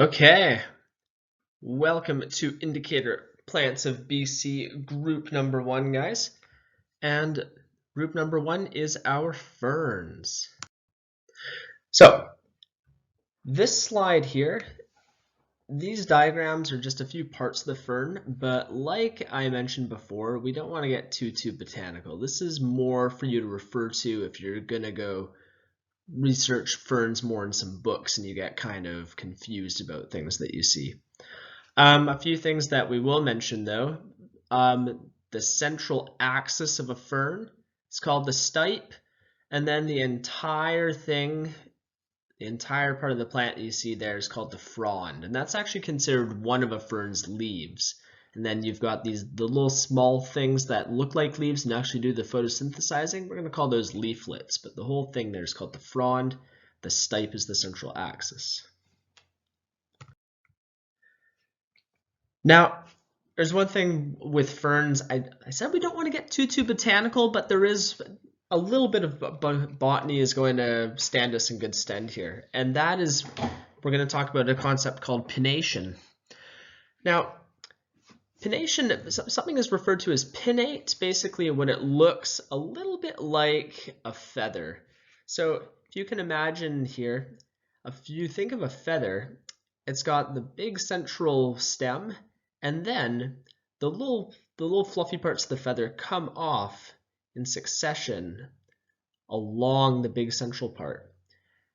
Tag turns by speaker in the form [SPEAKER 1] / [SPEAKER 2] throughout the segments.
[SPEAKER 1] Okay, welcome to Indicator Plants of BC group number 1, guys. And group number 1 is our ferns. So, this slide here, these diagrams are just a few parts of the fern, but like I mentioned before, we don't want to get too botanical. This is more for you to refer to if you're going to go research ferns more in some books and you get kind of confused about things that you see. A few things that we will mention though, the central axis of a fern is called the stipe, and then the entire thing, the entire part of the plant that you see there is called the frond, and that's actually considered one of a fern's leaves. And then you've got the little small things that look like leaves and actually do the photosynthesizing. We're going to call those leaflets, but the whole thing there is called the frond. The stipe is the central axis. Now, there's one thing with ferns. I said we don't want to get too botanical, but there is a little bit of botany is going to stand us in good stead here. And that is, we're going to talk about a concept called pinnation. Now, pinnation, something is referred to as pinnate, basically when it looks a little bit like a feather. So if you can imagine here, if you think of a feather, it's got the big central stem, and then the little fluffy parts of the feather come off in succession along the big central part.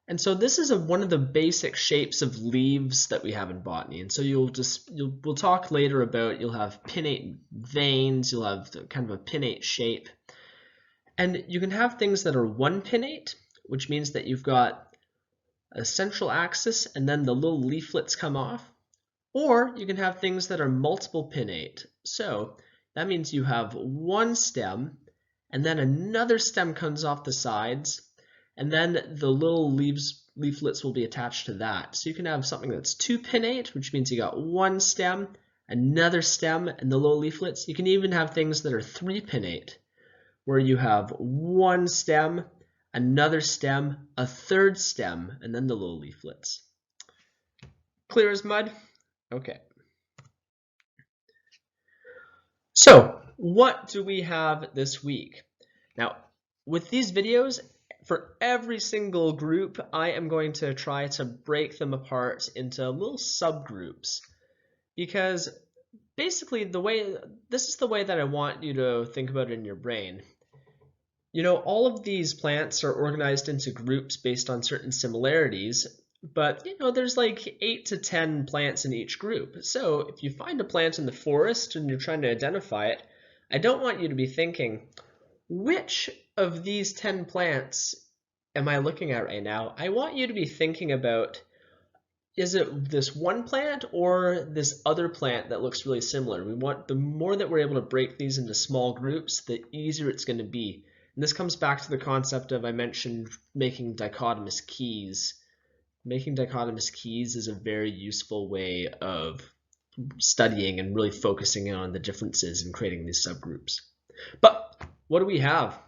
[SPEAKER 1] And so this is one of the basic shapes of leaves that we have in botany. And so we'll talk later about, you'll have pinnate veins, you'll have kind of a pinnate shape. And you can have things that are one pinnate, which means that you've got a central axis and then the little leaflets come off. Or you can have things that are multiple pinnate. So that means you have one stem and then another stem comes off the sides, and then the little leaflets will be attached to that. So you can have something that's two pinnate, which means you got one stem, another stem, and the little leaflets. You can even have things that are three pinnate, where you have one stem, another stem, a third stem, and then the little leaflets. Clear as mud? Okay. So, what do we have this week? Now, with these videos, for every single group, I am going to try to break them apart into little subgroups, because basically this is the way that I want you to think about it in your brain. You know, all of these plants are organized into groups based on certain similarities, but you know, there's like 8 to 10 plants in each group. So if you find a plant in the forest and you're trying to identify it, I don't want you to be thinking, which of these 10 plants am I looking at right now? I want you to be thinking about, is it this one plant or this other plant that looks really similar? We want, the more that we're able to break these into small groups, the easier it's going to be. And this comes back to the concept of, I mentioned, making dichotomous keys. Making dichotomous keys is a very useful way of studying and really focusing in on the differences and creating these subgroups. But what do we have?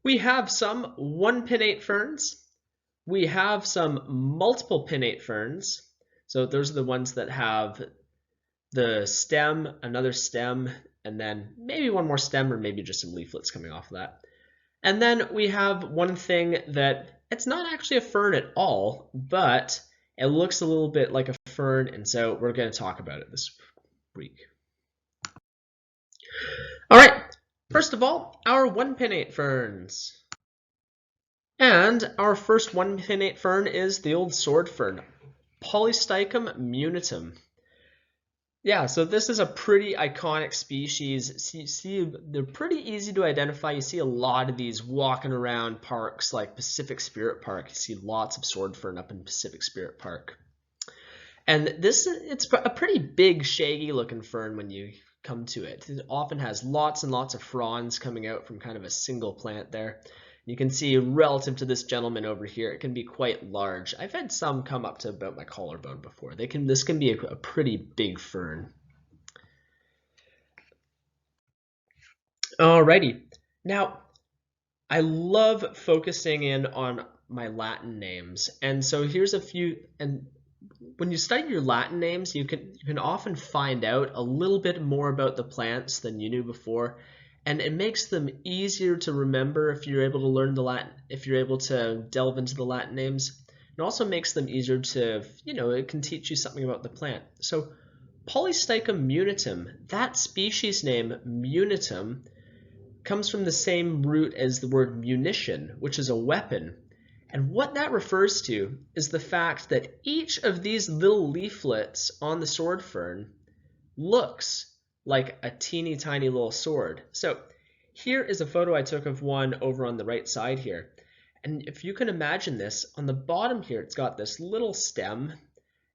[SPEAKER 1] We have some one pinnate ferns. We have some multiple pinnate ferns. So those are the ones that have the stem, another stem, and then maybe one more stem or maybe just some leaflets coming off of that. And then we have one thing that it's not actually a fern at all, but it looks a little bit like a fern, and so we're going to talk about it this week. All right, first of all, our one pinnate ferns. And our first one pinnate fern is the old sword fern, Polystichum munitum. Yeah, so this is a pretty iconic species. You see, they're pretty easy to identify. You see a lot of these walking around parks like Pacific Spirit Park. You see lots of sword fern up in Pacific Spirit Park. And it's a pretty big, shaggy looking fern when you come to it. It often has lots and lots of fronds coming out from kind of a single plant there. You can see relative to this gentleman over here, it can be quite large. I've had some come up to about my collarbone before. This can be a pretty big fern. Alrighty. Now, I love focusing in on my Latin names. And so here's a few, and when you study your Latin names, you can often find out a little bit more about the plants than you knew before, and it makes them easier to remember if you're able to learn the Latin, if you're able to delve into the Latin names. It also makes them easier to, it can teach you something about the plant. So Polystichum munitum, that species name munitum, comes from the same root as the word munition, which is a weapon. And what that refers to is the fact that each of these little leaflets on the sword fern looks like a teeny tiny little sword. So here is a photo I took of one over on the right side here. And if you can imagine this, on the bottom here, it's got this little stem,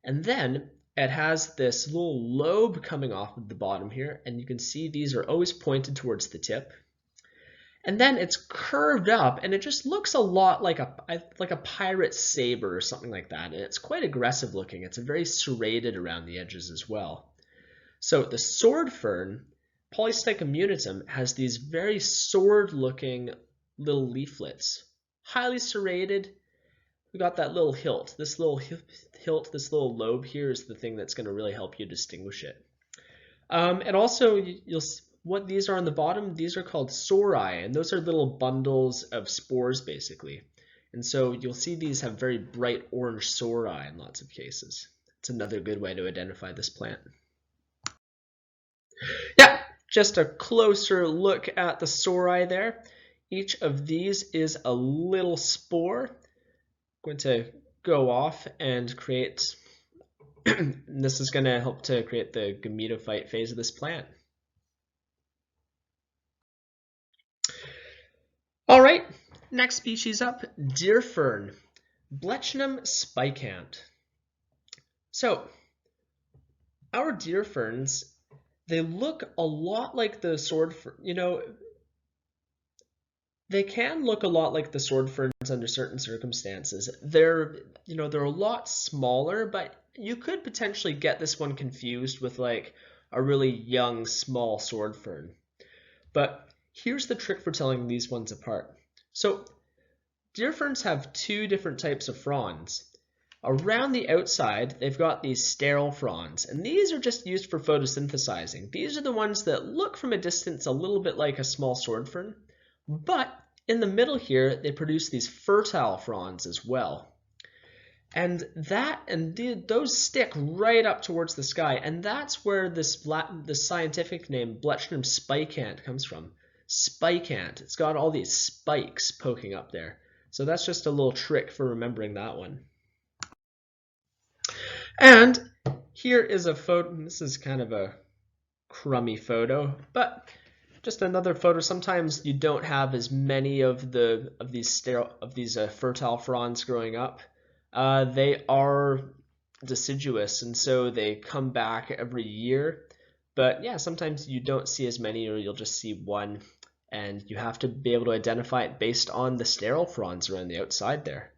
[SPEAKER 1] and then it has this little lobe coming off of the bottom here, and you can see these are always pointed towards the tip. And then it's curved up, and it just looks a lot like a pirate's saber or something like that. And it's quite aggressive looking. It's very serrated around the edges as well. So the sword fern, Polystichum munitum, has these very sword-looking little leaflets, highly serrated. We got that little hilt. This little hilt, this little lobe here is the thing that's going to really help you distinguish it. And also, you'll see what these are on the bottom. These are called sori, and those are little bundles of spores, basically. And so you'll see these have very bright orange sori in lots of cases. It's another good way to identify this plant. Yeah, just a closer look at the sori there. Each of these is a little spore. I'm going to go off and create, this is going to help to create the gametophyte phase of this plant. All right, next species up, deer fern, Blechnum spicant. So our deer ferns, they look a lot like the sword fern, they can look a lot like the sword ferns under certain circumstances. They're a lot smaller, but you could potentially get this one confused with like a really young, small sword fern. But here's the trick for telling these ones apart. So deer ferns have two different types of fronds. Around the outside, they've got these sterile fronds, and these are just used for photosynthesizing. These are the ones that look from a distance a little bit like a small sword fern, but in the middle here, they produce these fertile fronds as well. And those stick right up towards the sky, and that's where the scientific name Blechnum spicant comes from. Spicant, it's got all these spikes poking up there. So that's just a little trick for remembering that one. And here is a photo. This is kind of a crummy photo, but just another photo. Sometimes you don't have as many of these fertile fronds growing up. They are deciduous, and so they come back every year. But yeah, sometimes you don't see as many, or you'll just see one, and you have to be able to identify it based on the sterile fronds around the outside there.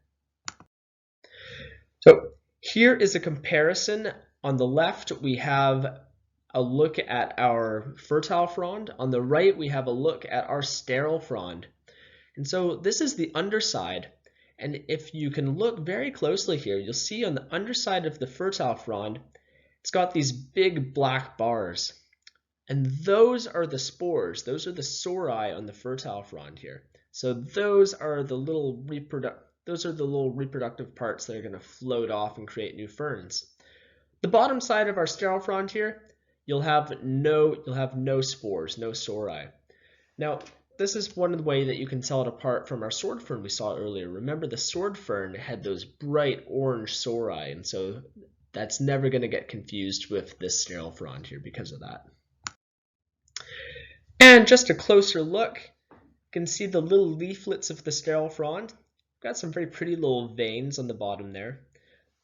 [SPEAKER 1] So here is a comparison. On the left, we have a look at our fertile frond. On the right, we have a look at our sterile frond. And so this is the underside. And if you can look very closely here, you'll see on the underside of the fertile frond, it's got these big black bars. And those are the spores. Those are the sori on the fertile frond here. So those are the little reproductive parts that are going to float off and create new ferns. The bottom side of our sterile frond here, you'll have no spores, no sori. Now, this is one way that you can tell it apart from our sword fern we saw earlier. Remember, the sword fern had those bright orange sori, and so that's never going to get confused with this sterile frond here because of that. And just a closer look, you can see the little leaflets of the sterile frond. Got some very pretty little veins on the bottom there.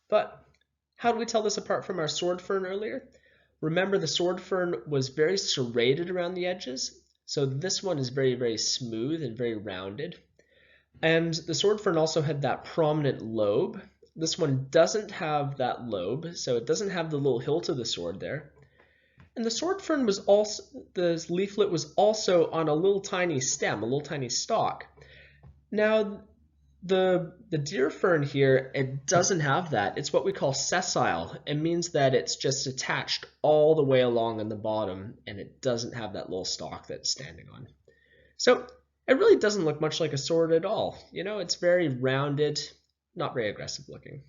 [SPEAKER 1] But how do we tell this apart from our sword fern earlier? Remember, the sword fern was very serrated around the edges, so this one is very, very smooth and very rounded. And the sword fern also had that prominent lobe. This one doesn't have that lobe, so it doesn't have the little hilt of the sword there. And the sword fern was also, the leaflet was also on a little tiny stem, a little tiny stalk. Now, The deer fern here, it doesn't have that. It's what we call sessile. It means that it's just attached all the way along on the bottom, and it doesn't have that little stalk that's standing on. So it really doesn't look much like a sword at all. You know, it's very rounded, not very aggressive looking.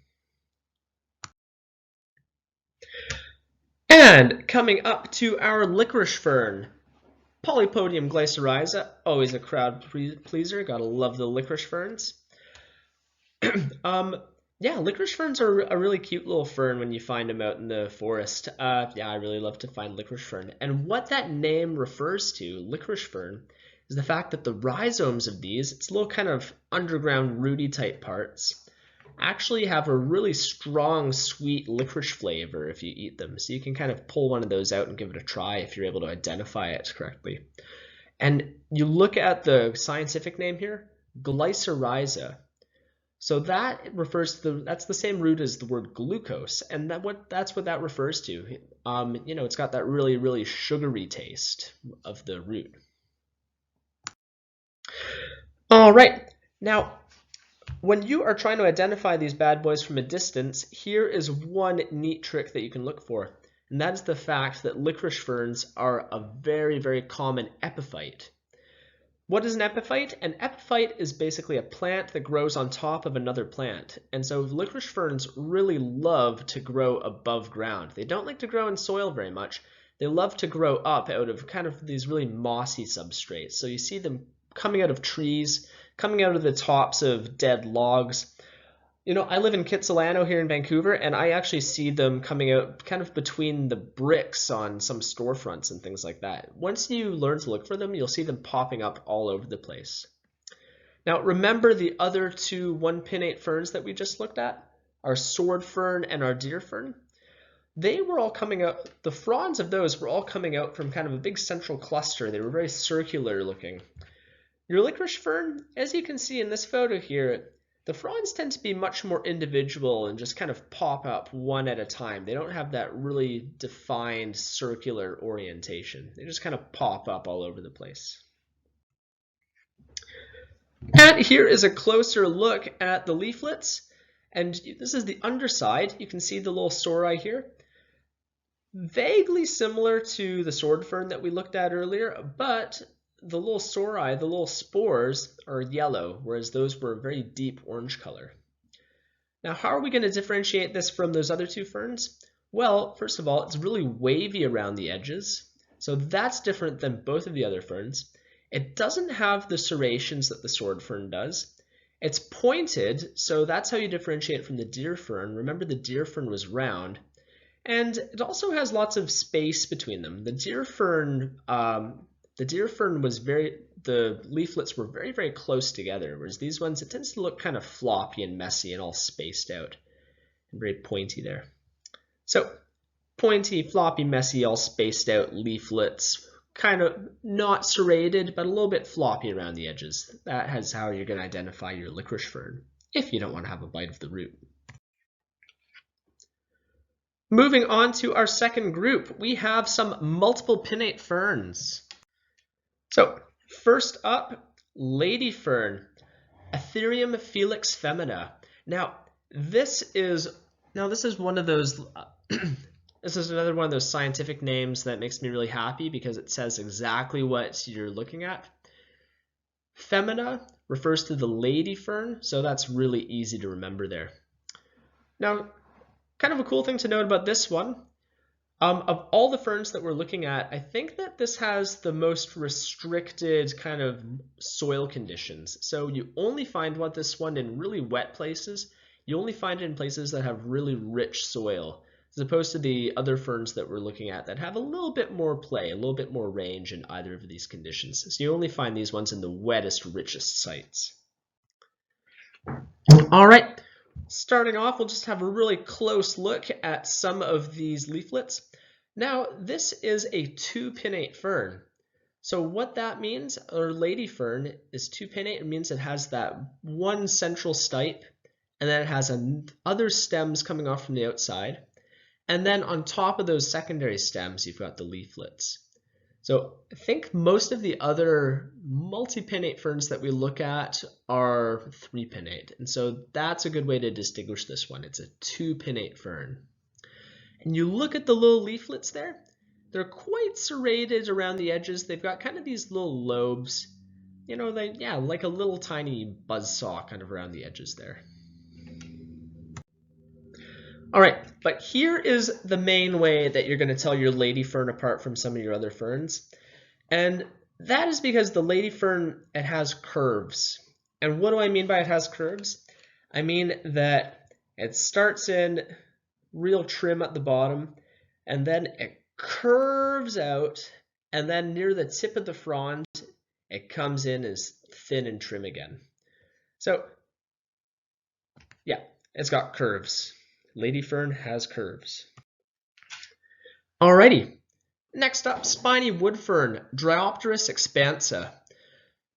[SPEAKER 1] And coming up to our licorice fern, Polypodium glycyrrhiza, always a crowd pleaser. Gotta love the licorice ferns. Yeah, licorice ferns are a really cute little fern when you find them out in the forest. Yeah, I really love to find licorice fern. And what that name refers to, licorice fern, is the fact that the rhizomes of these, it's little kind of underground rooty type parts, actually have a really strong sweet licorice flavor if you eat them. So you can kind of pull one of those out and give it a try if you're able to identify it correctly. And you look at the scientific name here, glycyrrhiza. So that refers to that's the same root as the word glucose, and that's what that refers to. You know, it's got that really, really sugary taste of the root. All right, now when you are trying to identify these bad boys from a distance, here is one neat trick that you can look for, and that is the fact that licorice ferns are a very, very common epiphyte. What is an epiphyte? An epiphyte is basically a plant that grows on top of another plant. And so licorice ferns really love to grow above ground. They don't like to grow in soil very much. They love to grow up out of kind of these really mossy substrates. So you see them coming out of trees, coming out of the tops of dead logs. You know, I live in Kitsilano here in Vancouver, and I actually see them coming out kind of between the bricks on some storefronts and things like that. Once you learn to look for them, you'll see them popping up all over the place. Now, remember the other two one-pinnate ferns that we just looked at? Our sword fern and our deer fern? They were all coming out, the fronds of those were all coming out from kind of a big central cluster. They were very circular looking. Your licorice fern, as you can see in this photo here, the fronds tend to be much more individual and just kind of pop up one at a time. They don't have that really defined circular orientation. They just kind of pop up all over the place. And here is a closer look at the leaflets. And this is the underside. You can see the little sori here. Vaguely similar to the sword fern that we looked at earlier, but the little sori, the little spores, are yellow, whereas those were a very deep orange color. Now, how are we going to differentiate this from those other two ferns? Well, first of all, it's really wavy around the edges, so that's different than both of the other ferns. It doesn't have the serrations that the sword fern does. It's pointed, so that's how you differentiate from the deer fern. Remember, the deer fern was round. And it also has lots of space between them. The deer fern was the leaflets were very, very close together, whereas these ones, it tends to look kind of floppy and messy and all spaced out and very pointy there. So pointy, floppy, messy, all spaced out leaflets, kind of not serrated, but a little bit floppy around the edges. That is how you're going to identify your licorice fern if you don't want to have a bite of the root. Moving on to our second group, we have some multiple pinnate ferns. So first up, lady fern, Athyrium filix-femina. Now this is one of those. This is another one of those scientific names that makes me really happy because it says exactly what you're looking at. Femina refers to the lady fern, so that's really easy to remember there. Now, kind of a cool thing to note about this one, of all the ferns that we're looking at, I think that this has the most restricted kind of soil conditions. So you only find this one in really wet places. You only find it in places that have really rich soil, as opposed to the other ferns that we're looking at that have a little bit more play, a little bit more range in either of these conditions. So you only find these ones in the wettest, richest sites. All right. Starting off, we'll just have a really close look at some of these leaflets. Now, this is a two-pinnate fern. So what that means, or lady fern, is two-pinnate. It means it has that one central stipe, and then it has other stems coming off from the outside. And then on top of those secondary stems, you've got the leaflets. So I think most of the other multi-pinnate ferns that we look at are 3-pinnate. And so that's a good way to distinguish this one. It's a 2-pinnate fern. And you look at the little leaflets there, they're quite serrated around the edges. They've got kind of these little lobes, like a little tiny buzzsaw kind of around the edges there. All right, but here is the main way that you're going to tell your lady fern apart from some of your other ferns. And that is because the lady fern, it has curves. And what do I mean by it has curves? I mean that it starts in real trim at the bottom, and then it curves out, and then near the tip of the frond, it comes in as thin and trim again. So, yeah, it's got curves. Lady fern has curves. Alrighty, next up, spiny wood fern, Dryopteris expansa.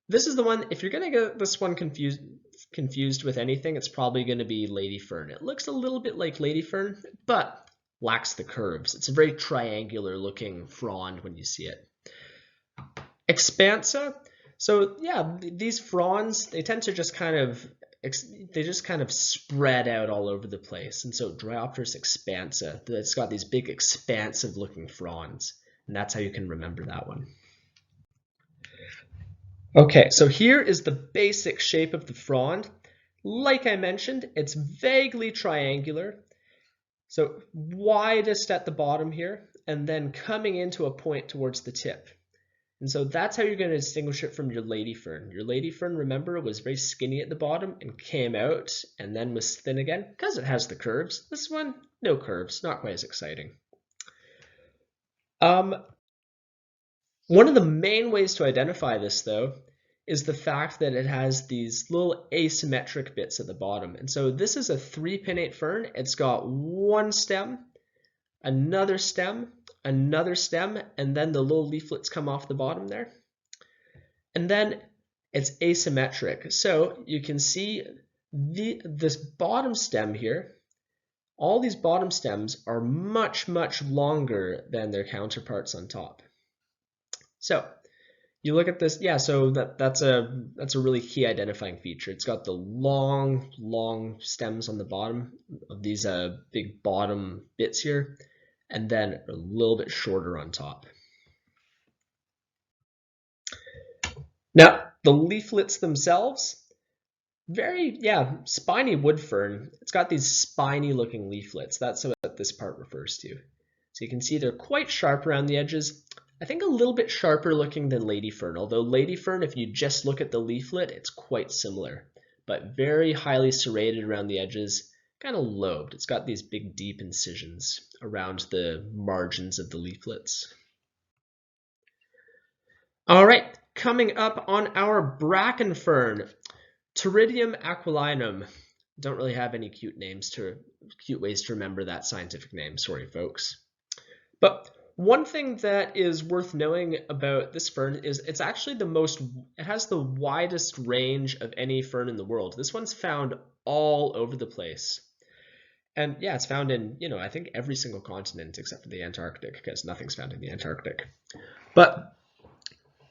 [SPEAKER 1] This is the one, if you're going to get this one confused with anything, it's probably going to be lady fern. It looks a little bit like lady fern, but lacks the curves. It's a very triangular looking frond when you see it. Expansa, so yeah, these fronds, they tend to just kind of spread out all over the place. And so Dryopteris expansa, it's got these big expansive looking fronds. And that's how you can remember that one. Okay, so here is the basic shape of the frond. Like I mentioned, it's vaguely triangular. So widest at the bottom here, and then coming into a point towards the tip. And so that's how you're going to distinguish it from your lady fern. Your lady fern, remember, was very skinny at the bottom and came out and then was thin again because it has the curves. This one, no curves, not quite as exciting. One of the main ways to identify this, though, is the fact that it has these little asymmetric bits at the bottom. And so this is a 3-pinnate fern. It's got one stem, another stem, and then the little leaflets come off the bottom there. And then it's asymmetric. So you can see this bottom stem here, all these bottom stems are much, much longer than their counterparts on top. So you look at this, yeah, so that's a really key identifying feature. It's got the long stems on the bottom of these big bottom bits here, and then a little bit shorter on top. Now, the leaflets themselves, spiny wood fern. It's got these spiny looking leaflets. That's what this part refers to. So you can see they're quite sharp around the edges. I think a little bit sharper looking than lady fern, although lady fern, if you just look at the leaflet, it's quite similar, but very highly serrated around the edges, kind of lobed. It's got these big deep incisions around the margins of the leaflets. All right, coming up on our bracken fern, Pteridium aquilinum. Don't really have any cute ways to remember that scientific name, sorry folks. But one thing that is worth knowing about this fern is it has the widest range of any fern in the world. This one's found all over the place. And yeah, it's found in, I think every single continent except for the Antarctic, because nothing's found in the Antarctic. But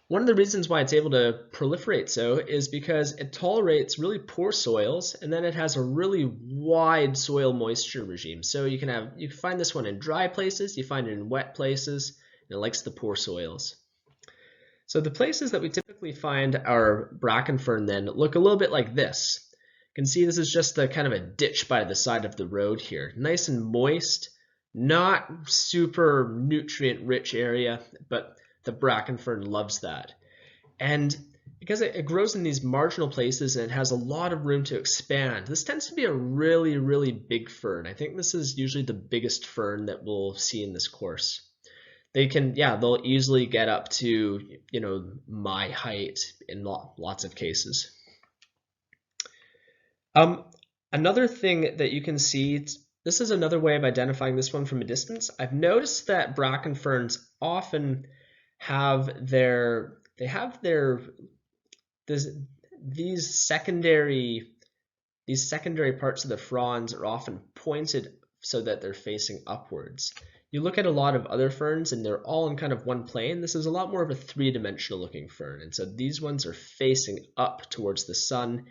[SPEAKER 1] one of the reasons why it's able to proliferate so is because it tolerates really poor soils, and then it has a really wide soil moisture regime. So you can find this one in dry places, you find it in wet places, and it likes the poor soils. So the places that we typically find our bracken fern then look a little bit like this. You can see this is just kind of a ditch by the side of the road here. Nice and moist, not super nutrient rich area, but the bracken fern loves that. And because it grows in these marginal places and it has a lot of room to expand, this tends to be a really, really big fern. I think this is usually the biggest fern that we'll see in this course. They'll easily get up to, my height in lots of cases. Another thing that you can see, this is another way of identifying this one from a distance. I've noticed that bracken ferns often these secondary parts of the fronds are often pointed so that they're facing upwards. You look at a lot of other ferns and they're all in kind of one plane. This is a lot more of a three-dimensional looking fern. And so these ones are facing up towards the sun,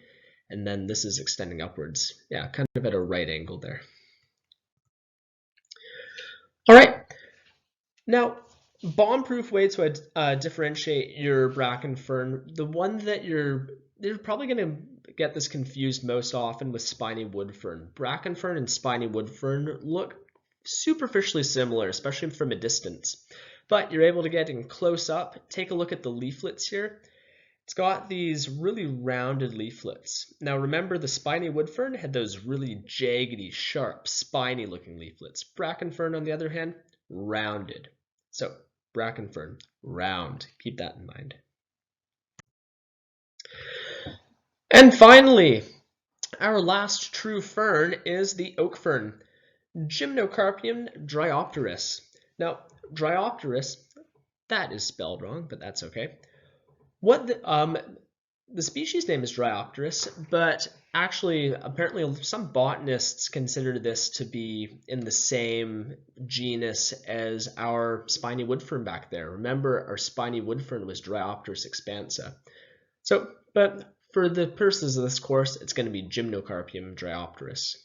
[SPEAKER 1] and then this is extending upwards. Yeah, kind of at a right angle there. All right. Now, bomb-proof way to differentiate your bracken fern, the one that you're probably going to get this confused most often with spiny wood fern. Bracken fern and spiny wood fern look superficially similar, especially from a distance, but you're able to get in close up. Take a look at the leaflets here. It's got these really rounded leaflets. Now remember, the spiny wood fern had those really jaggedy, sharp, spiny looking leaflets. Bracken fern, on the other hand, rounded. So bracken fern, round. Keep that in mind. And finally, our last true fern is the oak fern, Gymnocarpium Dryopteris. Now, Dryopteris, that is spelled wrong, but that's okay. The species name is Dryopteris, but actually, apparently some botanists consider this to be in the same genus as our spiny wood fern back there. Remember, our spiny wood fern was Dryopteris expansa. So, but for the purposes of this course, it's going to be Gymnocarpium Dryopteris.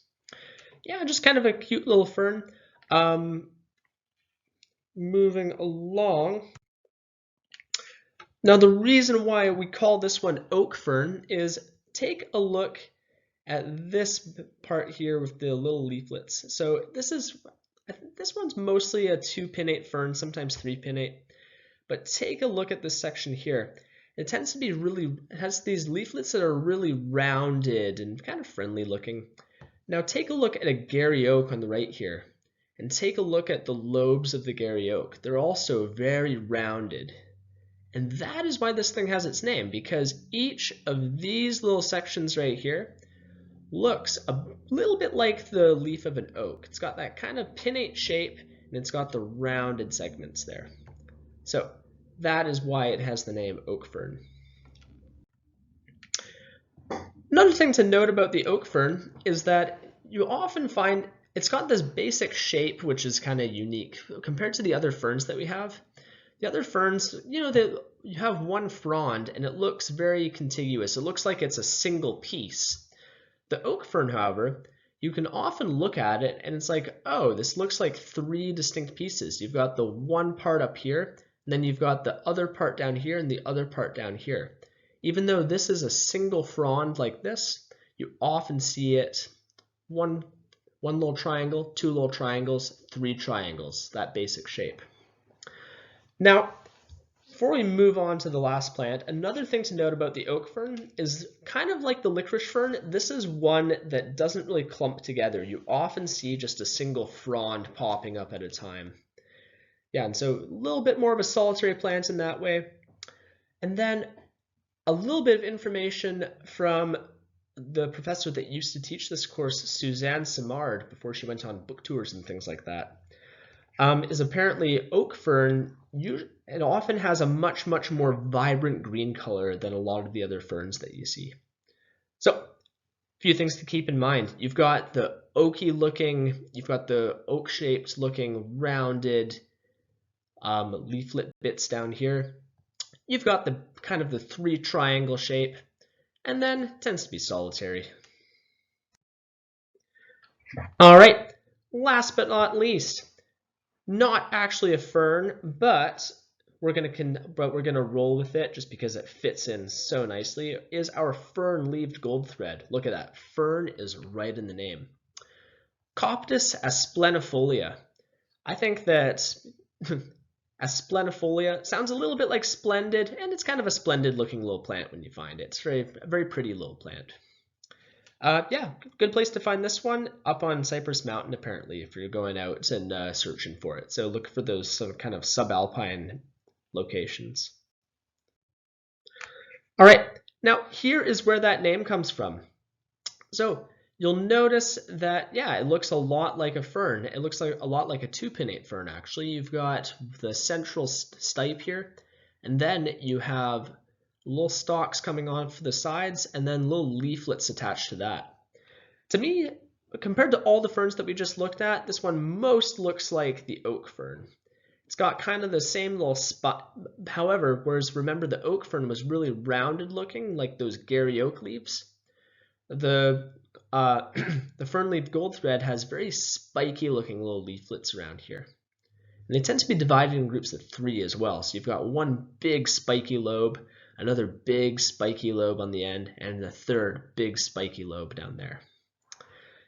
[SPEAKER 1] Yeah, just kind of a cute little fern. Moving along. Now, the reason why we call this one oak fern is take a look at this part here with the little leaflets. So this one's mostly a 2-pinnate fern, sometimes 3-pinnate. But take a look at this section here. It tends to be it has these leaflets that are really rounded and kind of friendly looking. Now take a look at a Gary oak on the right here, and take a look at the lobes of the Gary oak. They're also very rounded. And that is why this thing has its name, because each of these little sections right here looks a little bit like the leaf of an oak. It's got that kind of pinnate shape, and it's got the rounded segments there. So that is why it has the name oak fern. Another thing to note about the oak fern is that you often find it's got this basic shape, which is kind of unique compared to the other ferns that we have. The other ferns, you have one frond and it looks very contiguous. It looks like it's a single piece. The oak fern, however, you can often look at it and it's like, oh, this looks like 3 distinct pieces. You've got the one part up here, and then you've got the other part down here and the other part down here. Even though this is a single frond like this, you often see it one little triangle, 2 little triangles, 3 triangles, that basic shape. Now, before we move on to the last plant, another thing to note about the oak fern is kind of like the licorice fern, this is one that doesn't really clump together. You often see just a single frond popping up at a time. Yeah, and so a little bit more of a solitary plant in that way. And then a little bit of information from the professor that used to teach this course, Suzanne Simard, before she went on book tours and things like that, is apparently oak fern, it often has a much more vibrant green color than a lot of the other ferns that you see. So, a few things to keep in mind. You've got the oak-shaped looking rounded leaflet bits down here. You've got the kind of the 3 triangle shape, and then it tends to be solitary. All right, last but not least, not actually a fern, but we're gonna roll with it just because it fits in so nicely, is our fern-leaved goldthread. Look at that, fern is right in the name. Coptis aspleniifolia. I think that aspleniifolia sounds a little bit like splendid, and it's kind of a splendid looking little plant when you find it. It's a very pretty little plant. Yeah, good place to find this one, up on Cypress Mountain apparently, if you're going out and searching for it. So look for those some kind of subalpine locations. All right, now here is where that name comes from. So you'll notice that, yeah, it looks a lot like a fern. It looks like a lot like a 2-pinnate fern, actually. You've got the central stipe here, and then you have little stalks coming on for the sides, and then little leaflets attached to that. To me, compared to all the ferns that we just looked at, this one most looks like the oak fern. It's got kind of the same little spot. However, whereas remember the oak fern was really rounded looking, like those Gary oak leaves, the fern-leaved goldthread has very spiky looking little leaflets around here. And they tend to be divided in groups of 3 as well. So you've got one big spiky lobe, another big spiky lobe on the end, and a third big spiky lobe down there.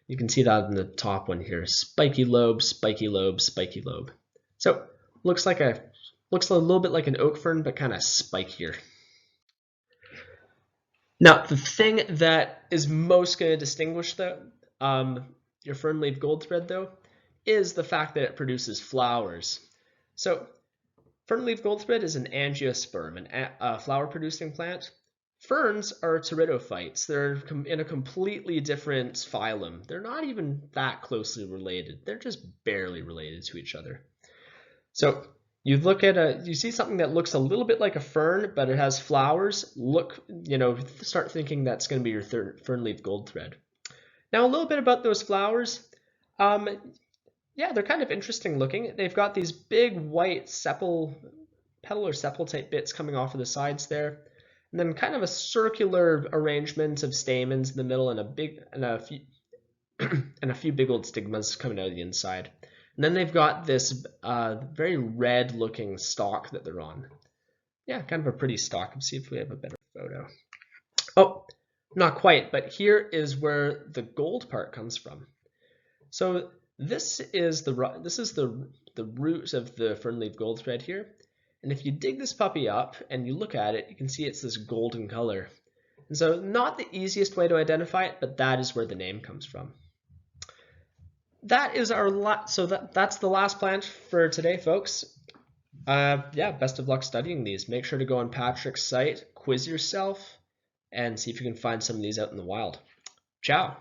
[SPEAKER 1] You can see that in the top one here, spiky lobe, spiky lobe, spiky lobe. So looks a little bit like an oak fern, but kind of spikier. Now, the thing that is most going to distinguish your fern-leaved goldthread, though, is the fact that it produces flowers. So, fern-leaved goldthread is an angiosperm, a flower-producing plant. Ferns are pteridophytes. They're in a completely different phylum. They're not even that closely related. They're just barely related to each other. So, you look at you see something that looks a little bit like a fern, but it has flowers. Start thinking that's going to be your fern-leaved goldthread. Now, a little bit about those flowers. Yeah, they're kind of interesting looking. They've got these big white petal or sepal type bits coming off of the sides there, and then kind of a circular arrangement of stamens in the middle, and a few big old stigmas coming out of the inside. And then they've got this very red-looking stalk that they're on. Yeah, kind of a pretty stalk. Let's see if we have a better photo. Oh, not quite, but here is where the gold part comes from. So this is the root of the fern-leaved goldthread here. And if you dig this puppy up and you look at it, you can see it's this golden color. And so not the easiest way to identify it, but that is where the name comes from. That is that's the last plant for today, folks. Yeah, best of luck studying these. Make sure to go on Patrick's site, quiz yourself, and see if you can find some of these out in the wild. Ciao.